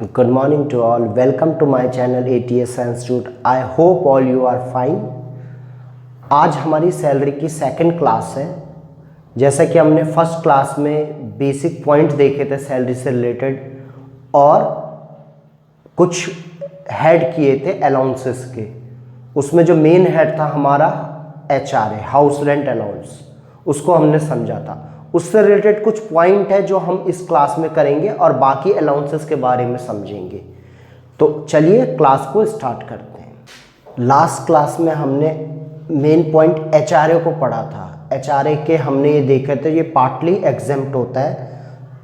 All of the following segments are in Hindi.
Good morning to all. Welcome to my channel ATS Institute. I hope all you are fine. आज हमारी सैलरी की सेकंड क्लास है। जैसा कि हमने फर्स्ट क्लास में बेसिक पॉइंट देखे थे सैलरी से रिलेटेड और कुछ हेड किए थे अलाउंसेस के। उसमें जो मेन हेड था हमारा HRA, हाउस रेंट अलाउंस, उसको हमने समझा था। उससे रिलेटेड कुछ पॉइंट है जो हम इस क्लास में करेंगे और बाकी अलाउंसेस के बारे में समझेंगे। तो चलिए क्लास को स्टार्ट करते हैं। लास्ट क्लास में हमने मेन पॉइंट HRA को पढ़ा था। HRA के हमने ये देखे थे ये पार्टली एग्जेम्प्ट होता है,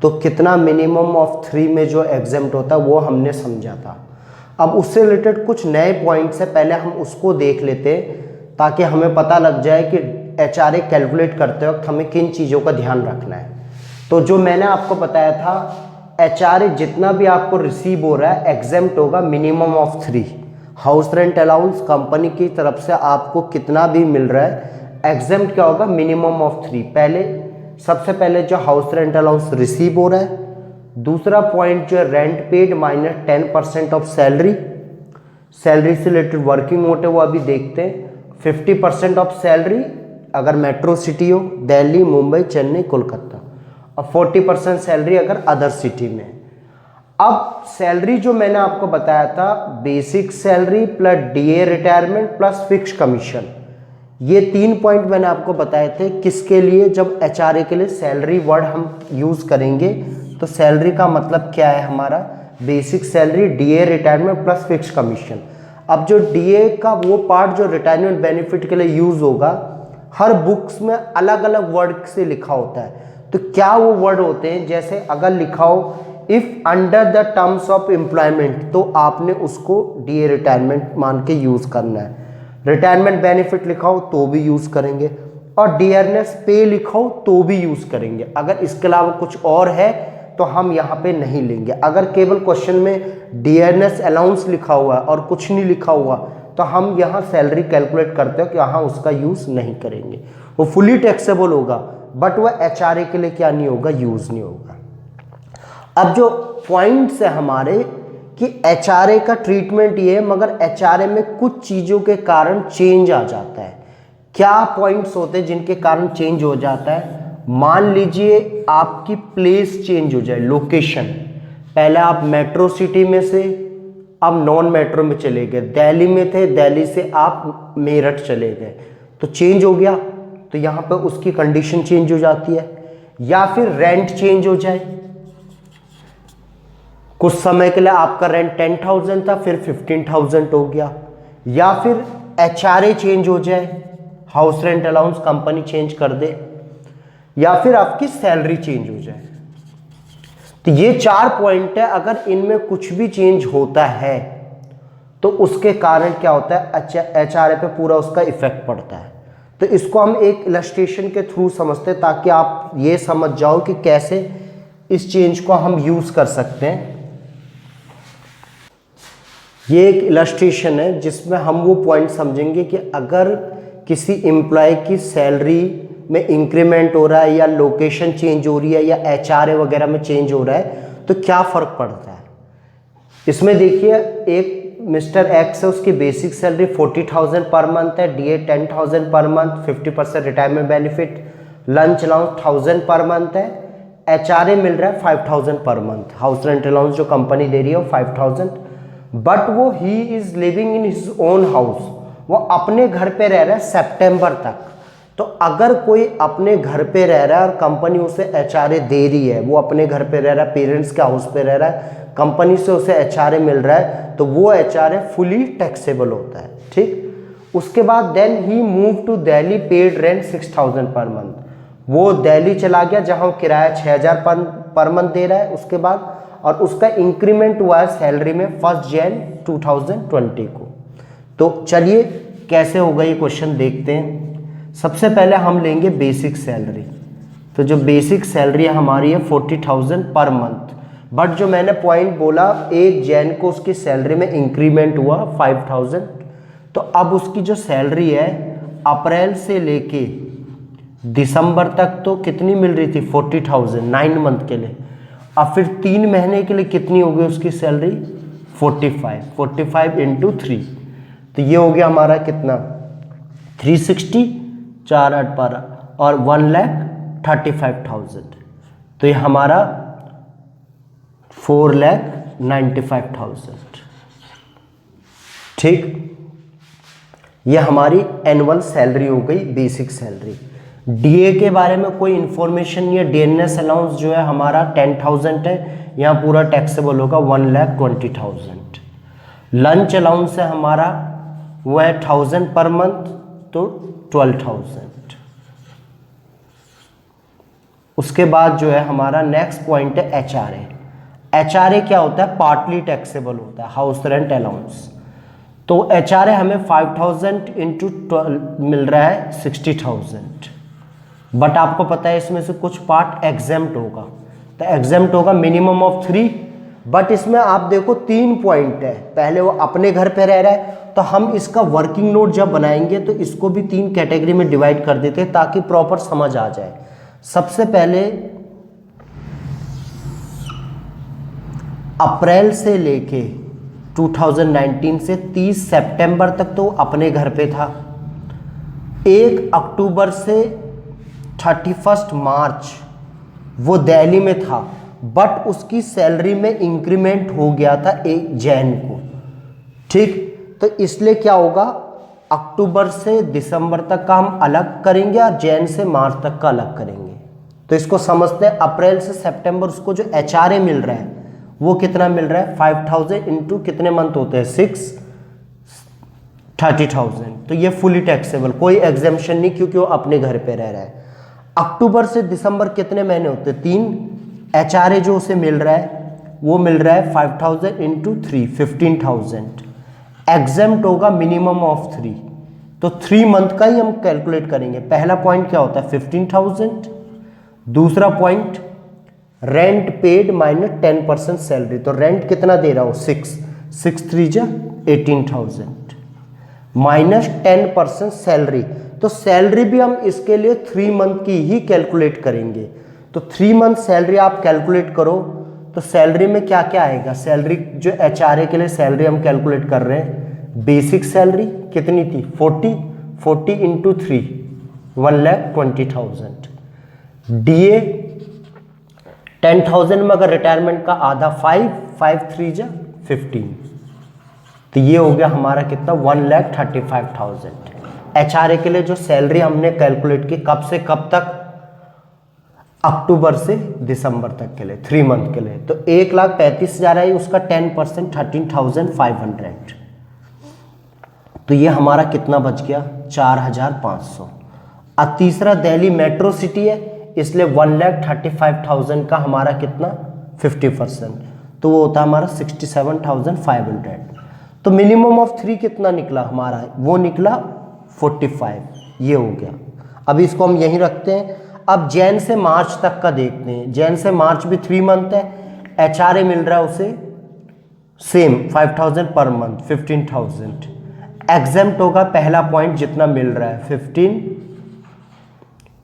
तो कितना मिनिमम ऑफ 3 में जो एग्जेम्प्ट होता है वो हमने समझा था। अब उससे रिलेटेड कुछ नए पॉइंट्स है, पहले हम उसको देख लेते ताकि हमें पता लग जाए कि HRA कैलकुलेट करते वक्त हमें किन चीज़ों का ध्यान रखना है। तो जो मैंने आपको बताया था HRA जितना भी आपको रिसीव हो रहा है एग्जेम्प्ट होगा minimum of 3। House rent allowance company की तरफ से आपको कितना भी मिल रहा है एग्जेम्प्ट क्या होगा, मिनिमम ऑफ 3। पहले सबसे पहले जो हाउस रेंट अलाउंस रिसीव हो रहा है, दूसरा पॉइंट जो rent paid minus 10% of salary, salary से रिलेटेड वर्किंग नोट है वो अभी देखते हैं। 50% ऑफ सैलरी अगर मेट्रो सिटी हो, दिल्ली, मुंबई, चेन्नई, कोलकाता, और 40% सैलरी अगर अदर सिटी में। अब सैलरी जो मैंने आपको बताया था basic salary plus DA retirement plus fix commission, ये 3 पॉइंट मैंने आपको बताए थे। किसके लिए? जब HRA के लिए सैलरी वर्ड हम यूज़ करेंगे तो सैलरी का मतलब क्या है हमारा, basic salary, DA retirement plus fix commission. अब जो DA का वो पार्ट जो रिटायरमेंट बेनिफिट के लिए यूज़ होगा, हर बुक्स में अलग अलग वर्ड से लिखा होता है। तो क्या वो वर्ड होते हैं, जैसे अगर लिखा हो if under the terms of employment, तो आपने उसको DA रिटायरमेंट मान के यूज़ करना है। रिटायरमेंट बेनिफिट लिखा हो तो भी यूज़ करेंगे, और डियरनेस पे लिखा हो तो भी यूज़ करेंगे। अगर इसके अलावा कुछ और है तो हम यहाँ पे नहीं लेंगे। अगर केवल क्वेश्चन में डियरनेस अलाउंस लिखा हुआ है और कुछ नहीं लिखा हुआ तो हम यहाँ सैलरी कैलकुलेट करते हो कि यहाँ उसका यूज़ नहीं करेंगे। वो फुली टैक्सेबल होगा बट वह HRA के लिए क्या नहीं होगा, यूज़ नहीं होगा। अब जो पॉइंट्स है हमारे कि HRA का ट्रीटमेंट ये है, मगर HRA में कुछ चीज़ों के कारण चेंज आ जाता है। क्या पॉइंट्स होते हैं जिनके कारण चेंज हो जाता है? मान लीजिए आपकी प्लेस चेंज हो जाए, लोकेशन। पहले आप मेट्रो सिटी में से अब नॉन मेट्रो में चले गए, दिल्ली में थे, दिल्ली से आप मेरठ चले गए, तो चेंज हो गया, तो यहाँ पे उसकी कंडीशन चेंज हो जाती है। या फिर रेंट चेंज हो जाए, कुछ समय के लिए आपका रेंट 10,000 था फिर 15,000 हो गया। या फिर HRA चेंज हो जाए, house rent allowance company change कर दे, या फिर आपकी सैलरी चेंज हो जाए। तो ये 4 पॉइंट है, अगर इनमें कुछ भी चेंज होता है तो उसके कारण क्या होता है, HRA पे पूरा उसका इफेक्ट पड़ता है। तो इसको हम एक इलस्ट्रेशन के थ्रू समझते हैं ताकि आप ये समझ जाओ कि कैसे इस चेंज को हम यूज कर सकते हैं। ये एक इलस्ट्रेशन है जिसमें हम वो पॉइंट समझेंगे कि अगर किसी एम्प्लॉय की सैलरी में इंक्रीमेंट हो रहा है या लोकेशन चेंज हो रही है या HRA वगैरह में चेंज हो रहा है तो क्या फ़र्क पड़ता है। इसमें देखिए एक मिस्टर X है, उसकी बेसिक सैलरी 40,000 पर मंथ है, DA 10,000 per month, 50% retirement benefit, lunch allowance 1,000 per month है, HRA मिल रहा है 5,000 per month, house rent allowance जो कंपनी दे रही है वो 5,000, बट वो he is living in his own house, वो अपने घर पे रह रहा है सितंबर तक। तो अगर कोई अपने घर पे रह रहा है और कंपनी उसे HRA दे रही है, वो अपने घर पे रह रहा है, पेरेंट्स के हाउस पे रह रहा है, कंपनी से उसे HRA मिल रहा है, तो वो HRA फुली टैक्सेबल होता है। ठीक, उसके बाद देन ही move to Delhi, paid rent 6,000 per month, वो दिल्ली चला गया जहाँ वो किराया 6,000 पर मंथ दे रहा है उसके बाद, और उसका इंक्रीमेंट हुआ है सैलरी में 1 जनवरी 2020 को। तो चलिए कैसे होगा ये क्वेश्चन देखते हैं। सबसे पहले हम लेंगे बेसिक सैलरी। तो जो बेसिक सैलरी हमारी है 40,000 पर मंथ, बट जो मैंने पॉइंट बोला 1 जनवरी को उसकी सैलरी में इंक्रीमेंट हुआ 5,000, तो अब उसकी जो सैलरी है अप्रैल से लेके दिसंबर तक तो कितनी मिल रही थी, 40,000 9 मंथ के लिए। अब फिर 3 महीने के लिए कितनी होगी उसकी सैलरी 45 इंटू 3, तो ये हो गया हमारा कितना 360, 4 8 12 और 1,35,000, तो ये हमारा 4,95,000। ठीक, ये हमारी एनुअल सैलरी हो गई, बेसिक सैलरी। डीए के बारे में कोई इंफॉर्मेशन नहीं है। डीएनएस अलाउंस जो है हमारा 10,000 है, यहाँ पूरा टैक्सेबल होगा 1,20,000। लंच अलाउंस है हमारा वो है 1,000 पर मंथ, तो 12,000। उसके बाद जो है हमारा नेक्स्ट पॉइंट है एचआरए। एचआरए क्या होता है, पार्टली टैक्सेबल होता है, हाउस रेंट अलाउंस। तो एचआरए हमें 5,000 इंटू 12 मिल रहा है 60,000, बट आपको पता है इसमें से कुछ पार्ट एग्जेम्प्ट होगा, तो एग्जेम्प्ट होगा मिनिमम ऑफ 3, बट इसमें आप देखो 3 पॉइंट है। पहले वो अपने घर पे रह रहा है, तो हम इसका वर्किंग नोट जब बनाएंगे तो इसको भी 3 कैटेगरी में डिवाइड कर देते हैं ताकि प्रॉपर समझ आ जाए। सबसे पहले अप्रैल से लेके 2019 से 30 सितंबर तक तो अपने घर पे था। 1 अक्टूबर से 31 मार्च वो दिल्ली में था, बट उसकी सैलरी में इंक्रीमेंट हो गया था 1 जैन को। ठीक, तो इसलिए क्या होगा, अक्टूबर से दिसंबर तक का हम अलग करेंगे और जैन से मार्च तक का अलग करेंगे। तो इसको समझते हैं, अप्रैल से सितंबर उसको जो एचआरए मिल रहा है वो कितना मिल रहा है 5,000 इंटू कितने मंथ होते हैं 6, 30,000, तो ये फुली टैक्सेबल, कोई एग्जेम्पशन नहीं क्योंकि वो अपने घर पे रह रहा है। अक्टूबर से दिसंबर कितने महीने होते हैं 3, एचआरए जो उसे मिल रहा है वो मिल रहा है 5,000 इंटू 3, 15,000। एग्जेम्प्ट होगा मिनिमम ऑफ 3, तो 3 मंथ का ही हम कैलकुलेट करेंगे। पहला पॉइंट क्या होता है 15,000, दूसरा point rent paid minus 10% salary, तो रेंट कितना दे रहा हो 6 3 जा 18,000 माइनस 10% सैलरी, तो सैलरी भी हम इसके लिए 3 मंथ की ही कैलकुलेट करेंगे। तो 3 मंथ सैलरी आप कैलकुलेट करो, तो सैलरी में क्या क्या आएगा, सैलरी जो एचआरए के लिए सैलरी हम कैलकुलेट कर रहे हैं, बेसिक सैलरी कितनी थी 40 इंटू 3, 1,20,000। डीए 10,000 में अगर रिटायरमेंट का आधा 5 3 जा 15, तो ये हो गया हमारा कितना 1,35,000। एचआरए के लिए जो सैलरी हमने कैलकुलेट की कब से कब तक, अक्टूबर से दिसंबर तक के लिए 3 मंथ के लिए, तो 1,35,000 आई, उसका 10% 13,500, तो ये हमारा कितना बच गया 4,500। अब तीसरा दिल्ली मेट्रो सिटी है, इसलिए 1,35,000 का हमारा कितना 50%, तो वो होता है हमारा 67,500। तो मिनिमम ऑफ 3 कितना निकला हमारा, वो निकला 45, ये हो गया। अभी इसको हम यहीं रखते हैं। अब जैन से मार्च तक का देखते हैं। जैन से मार्च भी 3 मंथ है, एचआरए मिल रहा है उसे सेम 5,000 पर मंथ 15,000। एग्जेम्प्ट होगा पहला पॉइंट जितना मिल रहा है 15,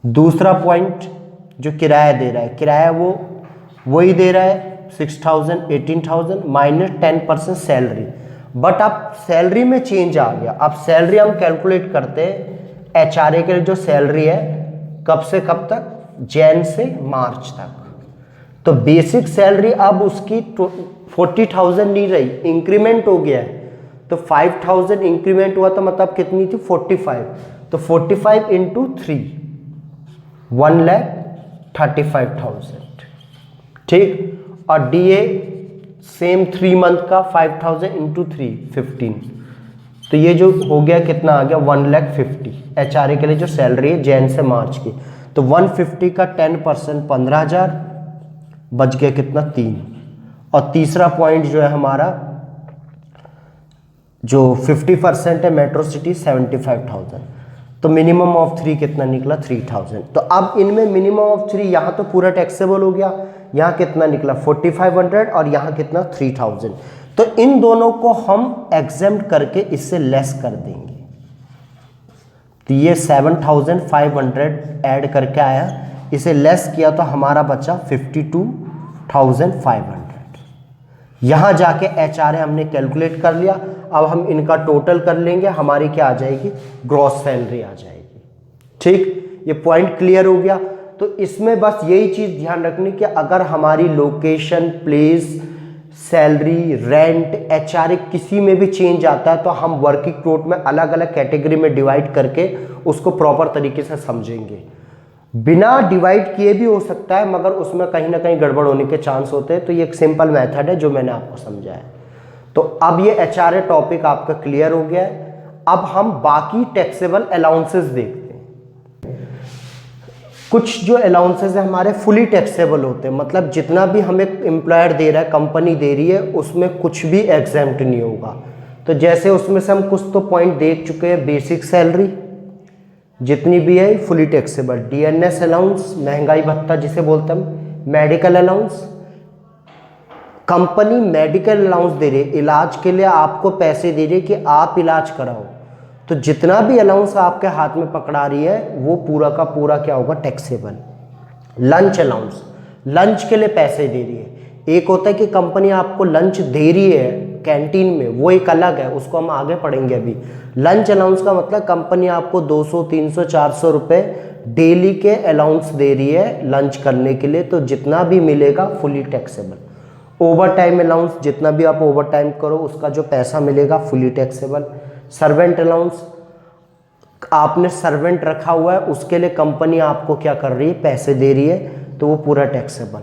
दूसरा पॉइंट जो किराया दे रहा है, किराया वो वही दे रहा है 6,000 18,000 माइनस 10% सैलरी, बट अब सैलरी में चेंज आ गया। अब सैलरी हम कैलकुलेट करते हैं एचआरए के लिए जो सैलरी है कब से कब तक, जैन से मार्च तक। तो बेसिक सैलरी अब उसकी 40,000 नहीं रही, इंक्रीमेंट हो गया है, तो 5,000 इंक्रीमेंट हुआ, तो मतलब कितनी थी 45, तो 45 इंटू 3 1,35,000। ठीक, और डीए सेम 3 मंथ का 5,000 इंटू 3 15, तो ये जो हो गया कितना आ गया 1,50,000 एचआरए के लिए जो सैलरी है जैन से मार्च की। तो 150 का 10% 15,000 बच गया कितना 3। और तीसरा पॉइंट जो है हमारा जो 50% है मेट्रो सिटी 75,000, तो मिनिमम ऑफ 3 कितना निकला 3,000। तो अब इनमें मिनिमम ऑफ 3 यहाँ तो पूरा टैक्सेबल हो गया, यहाँ कितना निकला 4,500 और यहाँ कितना 3,000। तो इन दोनों को हम एग्जेम्प्ट करके इससे लेस कर देंगे, तो ये 7,500 ऐड करके आया, इसे लेस किया तो हमारा बचा 1500। यहाँ जाके HRA हमने कैलकुलेट कर लिया। अब हम इनका टोटल कर लेंगे, हमारी क्या आ जाएगी, ग्रॉस सैलरी आ जाएगी। ठीक, ये पॉइंट क्लियर हो गया। तो इसमें बस यही चीज़ ध्यान रखनी कि अगर हमारी location, place, salary, rent, HRA किसी में भी चेंज आता है तो हम वर्किंग नोट में अलग अलग कैटेगरी में डिवाइड करके उसको प्रॉपर तरीके से समझेंगे। बिना डिवाइड किए भी हो सकता है, मगर उसमें कहीं ना कहीं गड़बड़ होने के चांस होते हैं। तो ये एक सिंपल मेथड है जो मैंने आपको समझाया। तो अब ये HRA टॉपिक आपका क्लियर हो गया है। अब हम बाकी टैक्सेबल अलाउंसेस देखते हैं। कुछ जो अलाउंसेस है हमारे फुली टैक्सेबल होते हैं, मतलब जितना भी हमें एम्प्लॉयर दे रहा है, कंपनी दे रही है, उसमें कुछ भी एग्जेम्प्ट नहीं होगा। तो जैसे उसमें से हम कुछ तो पॉइंट देख चुके हैं। बेसिक सैलरी जितनी भी है फुली टैक्सेबल, DNS अलाउंस, महंगाई भत्ता जिसे बोलते हैं, medical allowance, company medical allowance दे रही है, इलाज के लिए आपको पैसे दे रही है कि आप इलाज कराओ, तो जितना भी अलाउंस आपके हाथ में पकड़ा रही है वो पूरा का पूरा क्या होगा, टैक्सेबल। लंच अलाउंस, लंच के लिए पैसे दे रही है। एक होता है कि कंपनी आपको लंच दे रही है कैंटीन में, वो एक अलग है, उसको हम आगे पढ़ेंगे अभी। लंच अलाउंस का मतलब कंपनी आपको 200, 300, 400 रुपये डेली के अलाउंस दे रही है लंच करने के लिए, तो जितना भी मिलेगा fully taxable. Over time allowance, जितना भी आप ओवर टाइम करो उसका जो पैसा मिलेगा फुली टैक्सेबल। सर्वेंट अलाउंस, आपने सर्वेंट रखा हुआ है, उसके लिए कंपनी आपको क्या कर रही है, पैसे दे रही है, तो वो पूरा टैक्सेबल।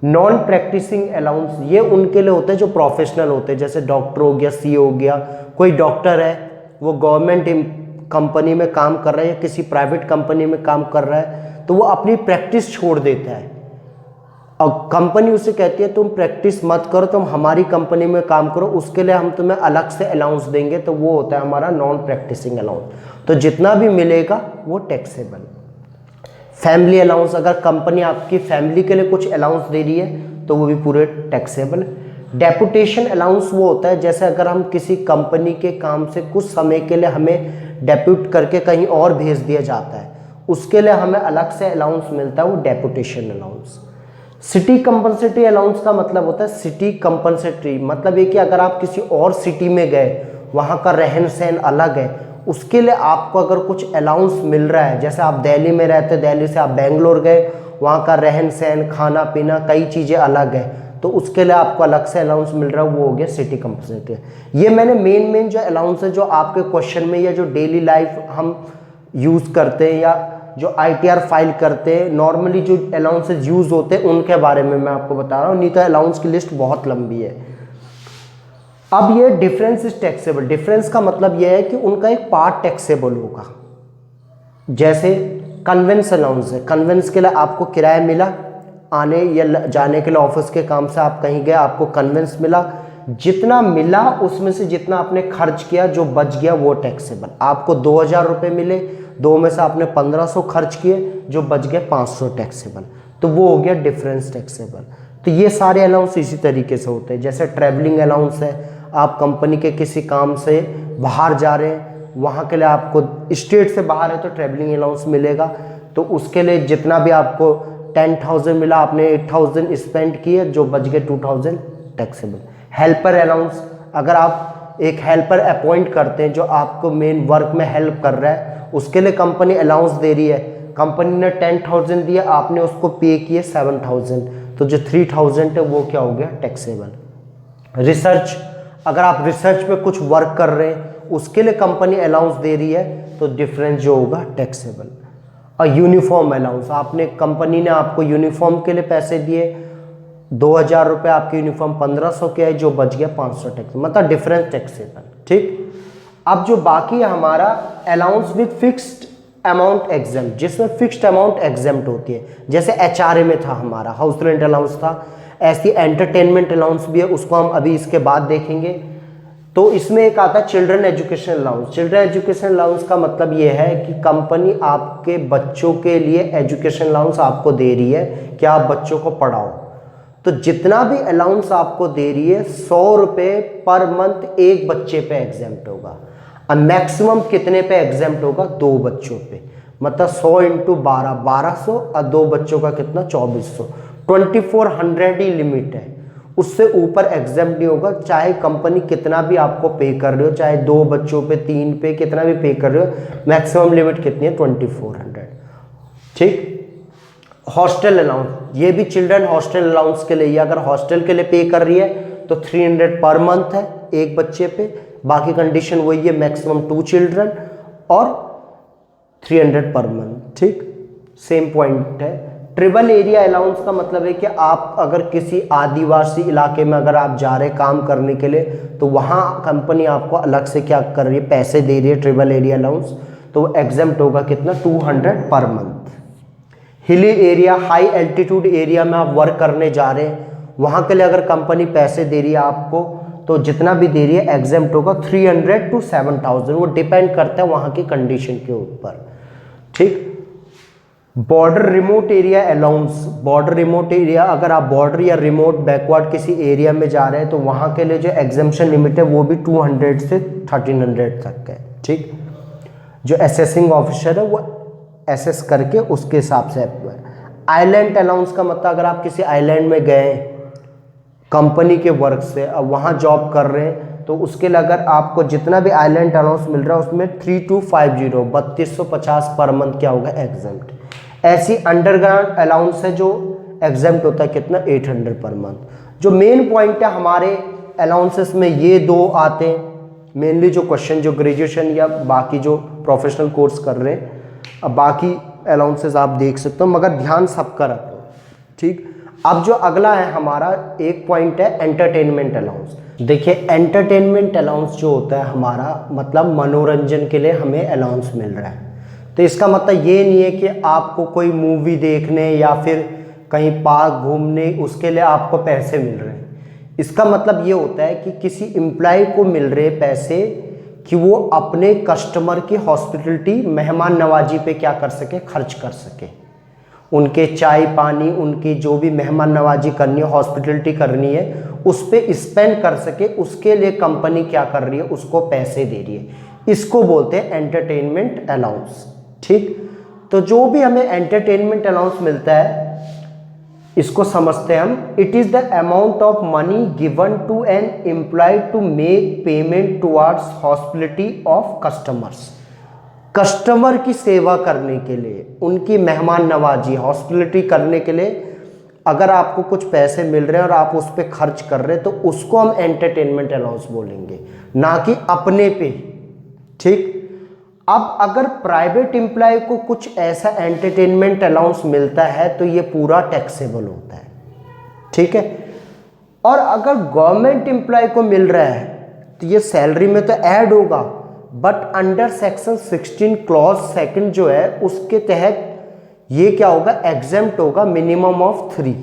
नॉन प्रैक्टिसिंग अलाउंस, ये उनके लिए होते हैं जो प्रोफेशनल होते हैं, जैसे डॉक्टर हो गया, CEO हो गया। कोई डॉक्टर है, वो गवर्नमेंट कंपनी में काम कर रहा है या किसी प्राइवेट कंपनी में काम कर रहा है, तो वो अपनी प्रैक्टिस छोड़ देता है और कंपनी उसे कहती है तुम प्रैक्टिस मत करो, तुम हमारी कंपनी में काम करो, उसके लिए हम तुम्हें अलग से अलाउंस देंगे, तो वो होता है हमारा नॉन प्रैक्टिसिंग अलाउंस। तो जितना भी मिलेगा वो टैक्सेबल। फैमिली अलाउंस, अगर कंपनी आपकी फैमिली के लिए कुछ अलाउंस दे रही है तो वो भी पूरे टैक्सेबल। डेपुटेशन अलाउंस वो होता है जैसे अगर हम किसी कंपनी के काम से कुछ समय के लिए हमें डेप्यूट करके कहीं और भेज दिया जाता है, उसके लिए हमें अलग से अलाउंस मिलता है, वो deputation allowance. City compensatory allowance का मतलब होता है सिटी कंपनसेटरी, मतलब ये कि अगर आप किसी और सिटी में गए, वहाँ का रहन सहन अलग है, उसके लिए आपको अगर कुछ अलाउंस मिल रहा है, जैसे आप दिल्ली में रहते, दिल्ली से आप बेंगलोर गए, वहाँ का रहन सहन, खाना पीना, कई चीज़ें अलग है, तो उसके लिए आपको अलग से अलाउंस मिल रहा है, वो हो गया सिटी कंपनसेटरी। ये मैंने मेन जो अलाउंस है जो आपके क्वेश्चन में या जो डेली लाइफ हम यूज़ करते हैं या जो ITR फाइल करते हैं, नॉर्मली जो अलाउंसेज यूज़ होते हैं उनके बारे में मैं आपको बता रहा हूँ, नहीं तो अलाउंस की लिस्ट बहुत लंबी है। अब ये डिफरेंस इज टैक्सेबल। डिफरेंस का मतलब यह है कि उनका एक पार्ट टैक्सेबल होगा। जैसे कन्वेंस अलाउंस है, कन्वेंस के लिए आपको किराया मिला, आने या जाने के लिए ऑफिस के काम से आप कहीं गए, आपको कन्वेंस मिला, जितना मिला उसमें से जितना आपने खर्च किया जो बच गया वो टैक्सेबल। आपको 2000 रुपये मिले, 2 में से आपने 1500 खर्च किए, जो बच गए 500 टैक्सेबल, तो वो हो गया डिफरेंस टैक्सेबल। तो ये सारे अलाउंस इसी तरीके से होते हैं। जैसे ट्रैवलिंग अलाउंस है, आप कंपनी के किसी काम से बाहर जा रहे हैं, वहाँ के लिए आपको स्टेट से बाहर है तो ट्रैवलिंग अलाउंस मिलेगा, तो उसके लिए जितना भी आपको 10,000 मिला, आपने 8,000 स्पेंड किए, जो बच गए 2,000 टैक्सेबल। हेल्पर अलाउंस, अगर आप एक हेल्पर अपॉइंट करते हैं जो आपको मेन वर्क में हेल्प कर रहा है, उसके लिए कंपनी अलाउंस दे रही है, कंपनी ने 10,000 दिया, आपने उसको पे किए 7,000, तो जो 3,000 है वो क्या हो गया, टैक्सेबल। रिसर्च, अगर आप रिसर्च पे कुछ वर्क कर रहे हैं उसके लिए कंपनी अलाउंस दे रही है, तो डिफरेंस जो होगा टैक्सेबल। और यूनिफॉर्म अलाउंस, आपने कंपनी ने आपको यूनिफॉर्म के लिए पैसे दिए, 2000 रुपये, आपकी यूनिफॉर्म 1500 के है, जो बच गया 500 टैक्स, मतलब डिफरेंस टैक्सेबल। ठीक, अब जो बाकी है हमारा allowance with fixed amount exam, जिसमें फिक्स्ड अमाउंट एग्जाम्प्ट होती है, जैसे HRA में था हमारा हाउस रेंट अलाउंस था, ऐसी एंटरटेनमेंट अलाउंस भी है, उसको हम अभी इसके बाद देखेंगे। तो इसमें एक आता है children education allowance. Children education allowance का मतलब ये है कि कंपनी आपके बच्चों के लिए एजुकेशन अलाउंस आपको दे रही है कि आप बच्चों को पढ़ाओ, तो जितना भी अलाउंस आपको दे रही है 100 रुपये पर मंथ एक बच्चे पे एग्जाम्प्ट होगा। अब मैक्सिमम कितने पे एग्जाम्प्ट होगा, 2 बच्चों पे, मतलब 100 × 12, 1200, और 2 बच्चों का कितना, 2400, 2400 ही लिमिट है, उससे ऊपर एग्जाम नहीं होगा। चाहे कंपनी कितना भी आपको पे कर रहे हो, चाहे 2 बच्चों पे 3 पे कितना भी पे कर रहे हो, मैक्सिमम लिमिट कितनी है 2400। ठीक। हॉस्टल अलाउंस, ये भी चिल्ड्रन हॉस्टल अलाउंस के लिए, अगर हॉस्टल के लिए पे कर रही है तो 300 पर मंथ है एक बच्चे पे। बाकी कंडीशन वही है, मैक्सिमम 2 चिल्ड्रन और 300 पर मंथ। ठीक, सेम पॉइंट है। ट्रिबल एरिया अलाउंस का मतलब है कि आप अगर किसी आदिवासी इलाके में अगर आप जा रहे काम करने के लिए, तो वहाँ कंपनी आपको अलग से क्या कर रही है, पैसे दे रही है, ट्रिबल एरिया अलाउंस, तो एग्जेम्प्ट होगा कितना 200 per month. Hilly area, high altitude area में आप वर्क करने जा रहे हैं, वहाँ के लिए अगर कंपनी पैसे दे रही है आपको, तो जितना भी दे रही है एग्जेम्प्ट होगा 300 to 7000, वो डिपेंड करता है वहाँ की कंडीशन के ऊपर। ठीक। Border remote area allowance, border remote area, अगर आप बॉर्डर या रिमोट बैकवर्ड किसी एरिया में जा रहे हैं तो वहाँ के लिए जो एग्जेम्पशन लिमिट है वो भी 200 से 1300 तक है। ठीक। जो असेसिंग ऑफिसर है वो एसेस करके उसके हिसाब से। आइलैंड अलाउंस का मतलब अगर आप किसी आइलैंड में गए कंपनी के वर्क से, अब वहाँ जॉब कर रहे हैं, तो उसके लिए अगर आपको जितना भी आइलैंड अलाउंस मिल रहा है उसमें 3250 3250 पर मंथ क्या होगा एग्जेम्प्ट। ऐसी अंडरग्राउंड अलाउंस है जो एग्जेम्प्ट होता है कितना 800 पर मंथ। जो मेन पॉइंट है हमारे अलाउंसेस में ये 2 आते हैं मेनली, जो क्वेश्चन जो ग्रेजुएशन या बाकी जो प्रोफेशनल कोर्स कर रहे हैं। अब बाकी अलाउंसेस आप देख सकते हो, मगर ध्यान सबका रखो। ठीक। अब जो अगला है हमारा एक पॉइंट है एंटरटेनमेंट अलाउंस। देखिए एंटरटेनमेंट अलाउंस जो होता है हमारा, मतलब मनोरंजन के लिए हमें अलाउंस मिल रहा है। तो इसका मतलब ये नहीं है कि आपको कोई मूवी देखने या फिर कहीं पार्क घूमने उसके लिए आपको पैसे मिल रहे हैं। इसका मतलब ये होता है कि किसी एम्प्लॉय को मिल रहे पैसे कि वो अपने कस्टमर की हॉस्पिटलिटी, मेहमान नवाजी पे क्या कर सके, खर्च कर सके। उनके चाय पानी, उनकी जो भी मेहमान नवाजी करनी है, हॉस्पिटलिटी करनी है, उस पर स्पेंड कर सके, उसके लिए कंपनी क्या कर रही है, उसको पैसे दे रही है। इसको बोलते हैं एंटरटेनमेंट अलाउंस। ठीक। तो जो भी हमें एंटरटेनमेंट अलाउंस मिलता है इसको समझते हैं हम। It is the amount of money given to an employee to make payment towards hospitality of customers. Customer की सेवा करने के लिए, उनकी मेहमान नवाजी, हॉस्पिटलिटी करने के लिए अगर आपको कुछ पैसे मिल रहे हैं और आप उस पर खर्च कर रहे हैं तो उसको हम एंटरटेनमेंट अलाउंस बोलेंगे, ना कि अपने पे। ठीक। अब अगर प्राइवेट एम्प्लॉय को कुछ ऐसा एंटरटेनमेंट अलाउंस मिलता है तो ये पूरा टैक्सेबल होता है। ठीक है। और अगर गवर्नमेंट एम्प्लॉय को मिल रहा है तो ये सैलरी में तो ऐड होगा, बट अंडर सेक्शन 16 क्लॉज 2 जो है उसके तहत ये क्या होगा, एग्जेम्प्ट होगा मिनिमम ऑफ 3।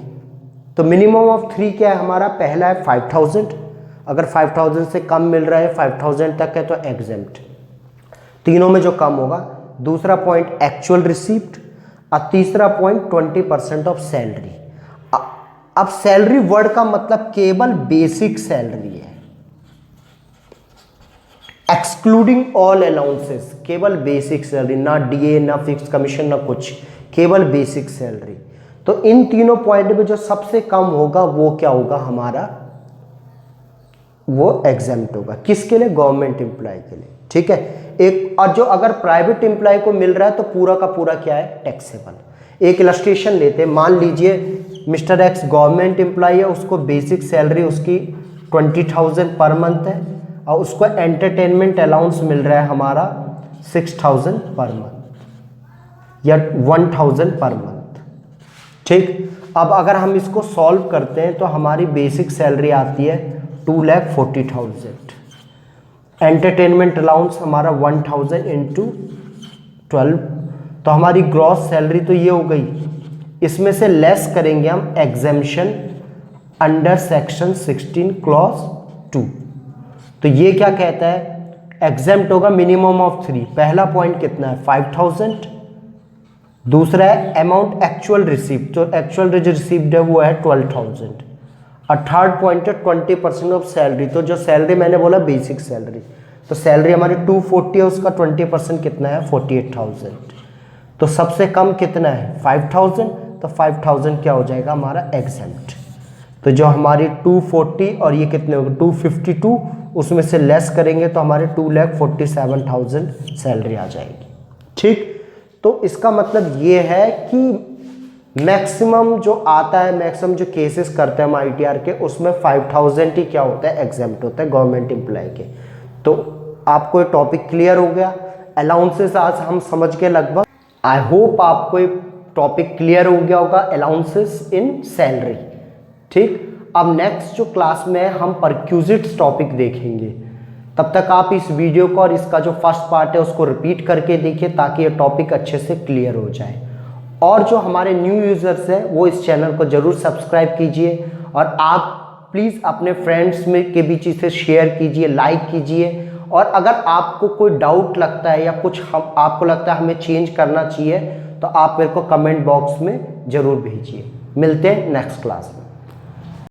तो मिनिमम ऑफ 3 क्या है हमारा, पहला है 5000, अगर 5000 से कम मिल रहा है 5000 तक है तो एग्जेम्प्ट, तीनों में जो कम होगा। दूसरा पॉइंट एक्चुअल रिसीप्ट, और तीसरा पॉइंट 20% ऑफ सैलरी। अब सैलरी वर्ड का मतलब केवल बेसिक सैलरी है, एक्सक्लूडिंग ऑल अलाउंसेस, केवल बेसिक सैलरी, ना डीए ना फिक्स कमीशन ना कुछ, केवल बेसिक सैलरी। तो इन तीनों पॉइंट में जो सबसे कम होगा वो क्या होगा हमारा, वो एग्जेम्प्ट होगा। किसके लिए, गवर्नमेंट एम्प्लॉय के लिए। ठीक है। एक और जो अगर प्राइवेट एम्प्लॉय को मिल रहा है तो पूरा का पूरा क्या है, टैक्सेबल। एक इलस्ट्रेशन लेते हैं, मान लीजिए मिस्टर एक्स गवर्नमेंट एम्प्लॉय है, उसको बेसिक सैलरी उसकी 20,000 पर मंथ है और उसको एंटरटेनमेंट अलाउंस मिल रहा है हमारा 6,000 पर मंथ या 1,000 पर मंथ। ठीक। अब अगर हम इसको सॉल्व करते हैं तो हमारी बेसिक सैलरी आती है 2,40,000, एंटरटेनमेंट अलाउंस हमारा 1,000 इंटू 12, तो हमारी ग्रॉस सैलरी तो ये हो गई। इसमें से लेस करेंगे हम एग्जेम्पशन अंडर सेक्शन 16 क्लॉज 2, तो ये क्या कहता है, एग्जेम्प्ट होगा मिनिमम ऑफ 3। पहला पॉइंट कितना है 5000, दूसरा है अमाउंट एक्चुअल रिसीप्ट, तो एक्चुअल रिसीप्ट है वो है 12,000, और थर्ड पॉइंट है 20% ऑफ सैलरी। तो जो सैलरी मैंने बोला बेसिक सैलरी, तो सैलरी हमारी 240 है, उसका 20% कितना है 48,000। तो सबसे कम कितना है 5,000, तो तो 5000 क्या हो जाएगा हमारा एग्जेम्प्ट। तो जो हमारी 240 और ये कितने होंगे 252, उसमें से लेस करेंगे तो हमारे 2,47,000 सैलरी आ जाएगी। ठीक, तो इसका मतलब ये है कि मैक्सिमम जो आता है, मैक्सिमम जो केसेस करते हैं हम ITR के, उसमें 5000 ही क्या होता है एग्जेम्प्ट होता है गवर्नमेंट एम्प्लॉय के। तो आपको ये टॉपिक क्लियर हो गया। अलाउंसेस आज हम समझ के लगभग, आई होप आपको ये टॉपिक क्लियर हो गया होगा, अलाउंसेस इन सैलरी। ठीक, अब नेक्स्ट जो क्लास में हम परक्यूजिट्स टॉपिक देखेंगे। तब तक आप इस वीडियो को और इसका जो फर्स्ट पार्ट है उसको रिपीट करके देखिए ताकि ये टॉपिक अच्छे से क्लियर हो जाए। और जो हमारे न्यू यूजर्स हैं वो इस चैनल को जरूर सब्सक्राइब कीजिए और आप प्लीज़ अपने फ्रेंड्स में के बीच इसे शेयर कीजिए, लाइक कीजिए। और अगर आपको कोई डाउट लगता है या कुछ आपको लगता है हमें चेंज करना चाहिए तो आप मेरे को कमेंट बॉक्स में ज़रूर भेजिए। मिलते हैं नेक्स्ट क्लास में।